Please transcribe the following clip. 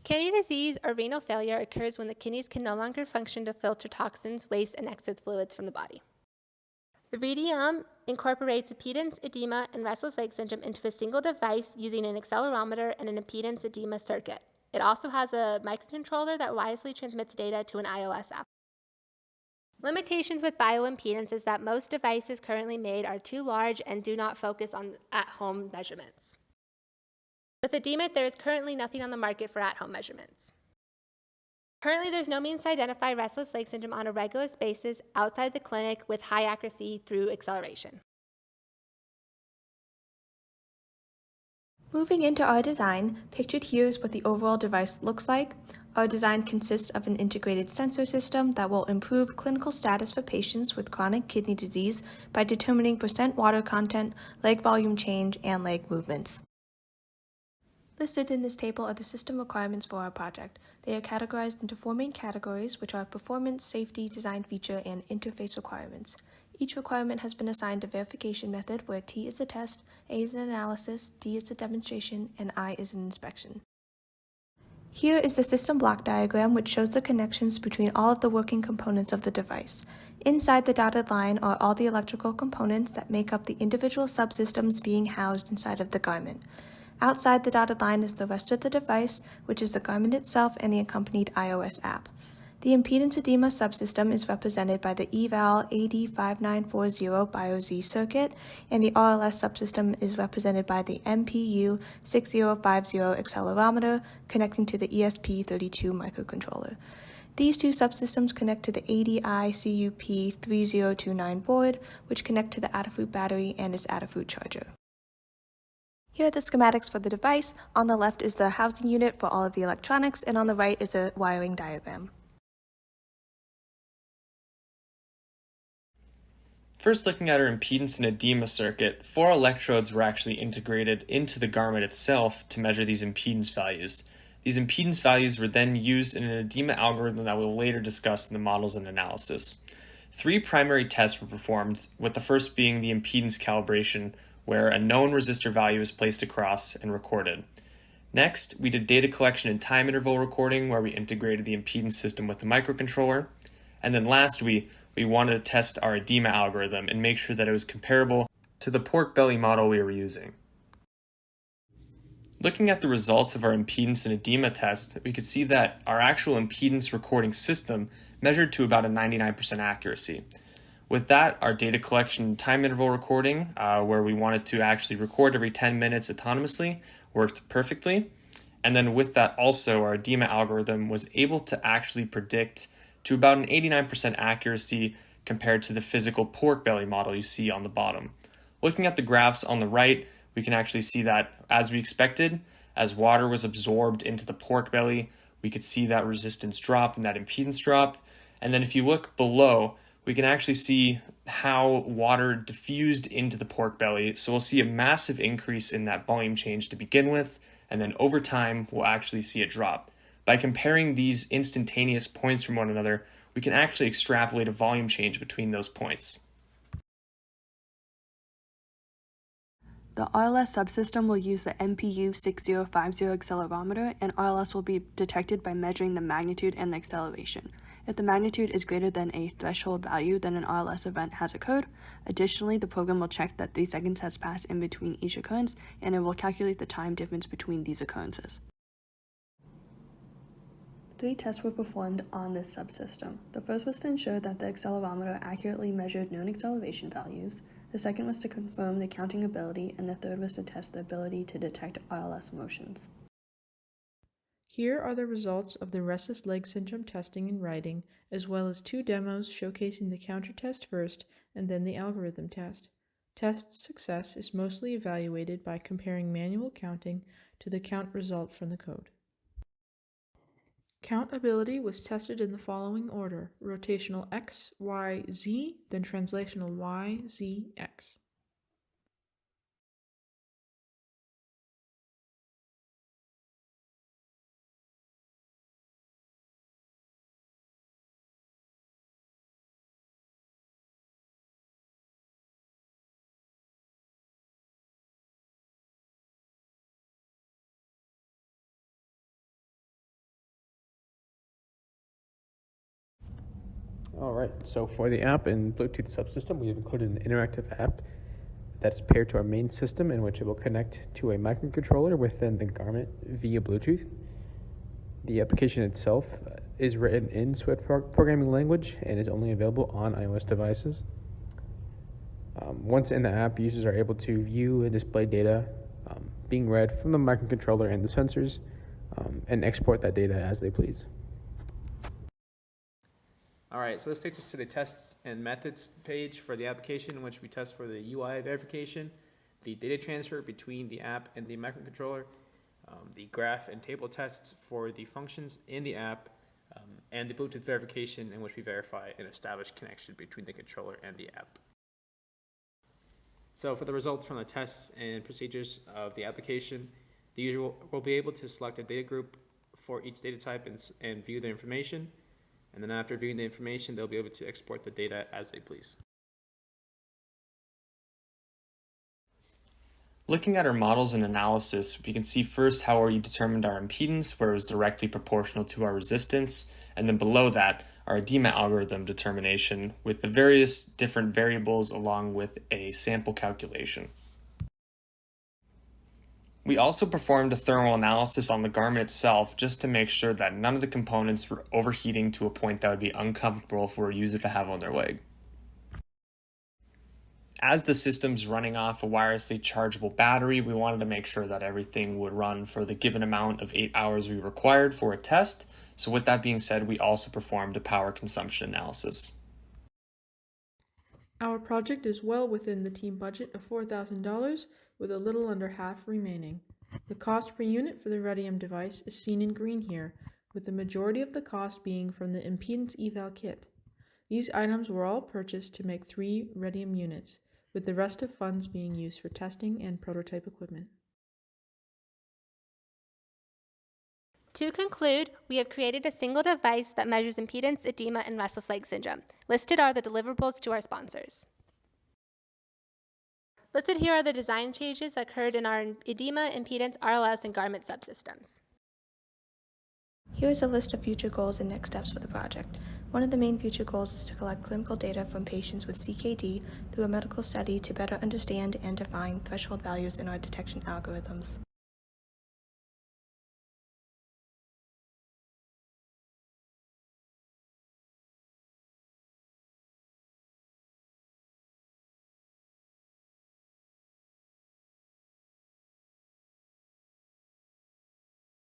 Kidney disease or renal failure occurs when the kidneys can no longer function to filter toxins, waste, and excess fluids from the body. The REDIUM incorporates impedance edema and restless leg syndrome into a single device using an accelerometer and an impedance edema circuit. It also has a microcontroller that wisely transmits data to an iOS app. Limitations with bioimpedance is that most devices currently made are too large and do not focus on at-home measurements. With edema, there is currently nothing on the market for at-home measurements. Currently, there's no means to identify restless leg syndrome on a regular basis outside the clinic with high accuracy through acceleration. Moving into our design, pictured here is what the overall device looks like. Our design consists of an integrated sensor system that will improve clinical status for patients with chronic kidney disease by determining percent water content, leg volume change, and leg movements. Listed in this table are the system requirements for our project. They are categorized into 4 main categories, which are performance, safety, design feature, and interface requirements. Each requirement has been assigned a verification method where T is a test, A is an analysis, D is a demonstration, and I is an inspection. Here is the system block diagram, which shows the connections between all of the working components of the device. Inside the dotted line are all the electrical components that make up the individual subsystems being housed inside of the garment. Outside the dotted line is the rest of the device, which is the garment itself and the accompanied iOS app. The impedance edema subsystem is represented by the eval AD5940 BioZ circuit, and the RLS subsystem is represented by the MPU6050 accelerometer connecting to the ESP32 microcontroller. These two subsystems connect to the ADI CUP3029 board, which connect to the Adafruit battery and its Adafruit charger. Here are the schematics for the device. On the left is the housing unit for all of the electronics, and on the right is a wiring diagram. First, looking at our impedance and edema circuit, 4 electrodes were actually integrated into the garment itself to measure these impedance values. These impedance values were then used in an edema algorithm that we'll later discuss in the models and analysis. 3 primary tests were performed, with the first being the impedance calibration, where a known resistor value is placed across and recorded. Next, we did data collection and time interval recording, where we integrated the impedance system with the microcontroller. And then last, we wanted to test our edema algorithm and make sure that it was comparable to the pork belly model we were using. Looking at the results of our impedance and edema test, we could see that our actual impedance recording system measured to about a 99% accuracy. With that, our data collection and time interval recording, where we wanted to actually record every 10 minutes autonomously, worked perfectly. And then with that also, our edema algorithm was able to actually predict to about an 89% accuracy compared to the physical pork belly model you see on the bottom. Looking at the graphs on the right, we can actually see that, as we expected, as water was absorbed into the pork belly, we could see that resistance drop and that impedance drop. And then if you look below, we can actually see how water diffused into the pork belly. So we'll see a massive increase in that volume change to begin with, and then over time, we'll actually see it drop. By comparing these instantaneous points from one another, we can actually extrapolate a volume change between those points. The RLS subsystem will use the MPU6050 accelerometer, and RLS will be detected by measuring the magnitude and the acceleration. If the magnitude is greater than a threshold value, then an RLS event has occurred. Additionally, the program will check that 3 seconds has passed in between each occurrence, and it will calculate the time difference between these occurrences. 3 tests were performed on this subsystem. The first was to ensure that the accelerometer accurately measured known acceleration values. The second was to confirm the counting ability, and the third was to test the ability to detect RLS motions. Here are the results of the Restless Leg Syndrome testing and writing, as well as 2 demos showcasing the counter test first and then the algorithm test. Test success is mostly evaluated by comparing manual counting to the count result from the code. Count ability was tested in the following order: rotational X, Y, Z, then translational Y, Z, X. All right, so for the app in Bluetooth Subsystem, we have included an interactive app that is paired to our main system, in which it will connect to a microcontroller within the garment via Bluetooth. The application itself is written in Swift programming language and is only available on iOS devices. Once in the app, users are able to view and display data being read from the microcontroller and the sensors, and export that data as they please. All right, so this takes us to the tests and methods page for the application, in which we test for the UI verification, the data transfer between the app and the microcontroller, the graph and table tests for the functions in the app, and the Bluetooth verification, in which we verify an established connection between the controller and the app. So for the results from the tests and procedures of the application, the user will be able to select a data group for each data type and view the information. And then after viewing the information, they'll be able to export the data as they please. Looking at our models and analysis, we can see first how we determined our impedance, where it was directly proportional to our resistance, and then below that, our edema algorithm determination with the various different variables along with a sample calculation. We also performed a thermal analysis on the garment itself just to make sure that none of the components were overheating to a point that would be uncomfortable for a user to have on their leg. As the system's running off a wirelessly chargeable battery, we wanted to make sure that everything would run for the given amount of 8 hours we required for a test. So with that being said, we also performed a power consumption analysis. Our project is well within the team budget of $4,000, with a little under half remaining. The cost per unit for the Radium device is seen in green here, with the majority of the cost being from the impedance eval kit. These items were all purchased to make 3 Radium units, with the rest of funds being used for testing and prototype equipment. To conclude, we have created a single device that measures impedance, edema, and restless leg syndrome. Listed are the deliverables to our sponsors. Listed here are the design changes that occurred in our edema, impedance, RLS, and garment subsystems. Here is a list of future goals and next steps for the project. One of the main future goals is to collect clinical data from patients with CKD through a medical study to better understand and define threshold values in our detection algorithms.